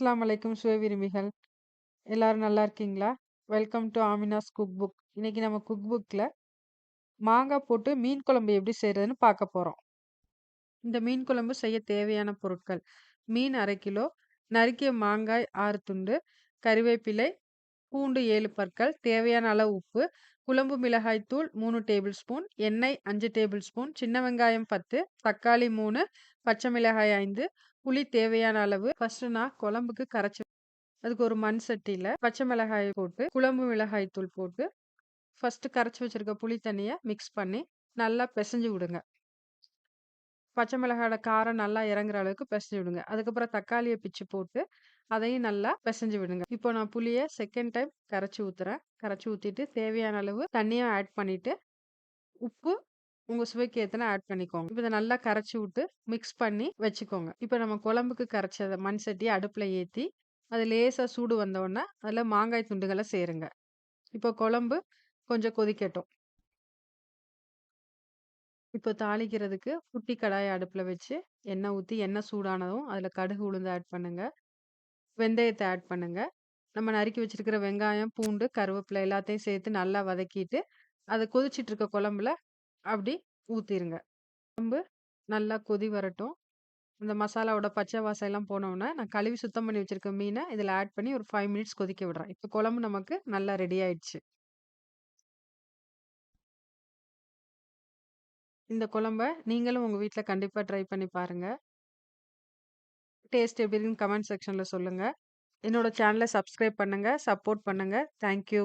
அஸ்ஸலாமு அலைக்கும் சுவை விரும்பிகள். எல்லாரும் நல்லா இருக்கீங்களா? Welcome to Amina's cook book. இன்னைக்கு நம்ம குக் புக்ல மாங்காய் போட்டு மீன் குழம்பு எப்படி செய்றதுன்னு பார்க்க போறோம். இந்த மீன் குழம்பு செய்ய தேவையான பொருட்கள்: மீன் 1/2 கிலோ, நறுக்கிய மாங்காய் 6 துண்டு, கறிவேப்பிலை, பூண்டு 7 பற்கள், தேவையான அளவு உப்பு, குழம்பு மிளகாய் தூள் 3 டேபிள் ஸ்பூன், எண்ணெய் 5 டேபிள் ஸ்பூன், சின்ன வெங்காயம் 10, தக்காளி 3, பச்சை மிளகாய் 5, புளி தேவையான அளவு. ஃபர்ஸ்ட் நான் குழம்புக்கு கரைச்சு அதுக்கு ஒரு மண் சட்டியில பச்சை மிளகாய் போட்டு, குழம்பு மிளகாய் தூள் போட்டு, ஃபர்ஸ்ட்டு கரைச்சு வச்சிருக்க புளி தண்ணிய மிக்ஸ் பண்ணி நல்லா பெசஞ்சு விடுங்க. பச்சை மிளகாயோட காரம் நல்லா இறங்குற அளவுக்கு பெசஞ்சு விடுங்க. அதுக்கப்புறம் தக்காளிய பிச்சு போட்டு, அதையும் நல்லா பெசஞ்சு விடுங்க. இப்போ நான் புளிய செகண்ட் டைம் கரைச்சு ஊத்துறேன். கரைச்சு ஊத்திட்டு தேவையான அளவு தண்ணியும் ஆட் பண்ணிட்டு, உப்பு உங்க சுவைக்கு ஏத்தன ஆட் பண்ணிக்கோங்க. இப்ப இத நல்லா கரைச்சு விட்டு மிக்ஸ் பண்ணி வச்சுக்கோங்க. இப்ப நம்ம குழம்புக்கு கரைச்ச மண் சட்டிய அடுப்புல ஏத்தி, அது லேசா சூடு வந்தவுடனே, அதுல மாங்காய் துண்டுகள சேருங்க. இப்போ குழம்பு கொஞ்சம் கொதிக்கட்டும். இப்போ தாளிக்கிறதுக்கு குட்டி கடாய அடுப்புல வச்சு, எண்ணெய் ஊத்தி, எண்ணெய் சூடானதும் அதுல கடுகு, உளுந்து ஆட் பண்ணுங்க. வெந்தயத்த ஆட் பண்ணுங்க. நம்ம நறுக்கி வச்சிருக்கிற வெங்காயம், பூண்டு, கருவேப்பிலை எல்லாத்தையும் சேர்த்து நல்லா வதக்கிட்டு, அது கொதிச்சிட்டு இருக்க குழம்புல அப்படி ஊத்திருங்க. குழம்பு நல்லா கொதி வரட்டும். இந்த மசாலாவோட பச்சை வாசம்லாம் போனோனே, நான் கழுவி சுத்தம் பண்ணி வச்சிருக்க மீன இதுல ஆட் பண்ணி ஒரு 5 மினிட்ஸ் கொதிக்க விடுறேன். இப்போ குழம்பு நமக்கு நல்லா ரெடி ஆயிடுச்சு. இந்த குழம்ப நீங்களும் உங்க வீட்ல கண்டிப்பா ட்ரை பண்ணி பாருங்க. டேஸ்ட் எப்படி இருக்குன்னு கமெண்ட் செக்ஷன்ல சொல்லுங்க. என்னோட சேனல சப்ஸ்கிரைப் பண்ணுங்க, சப்போர்ட் பண்ணுங்க. Thank you.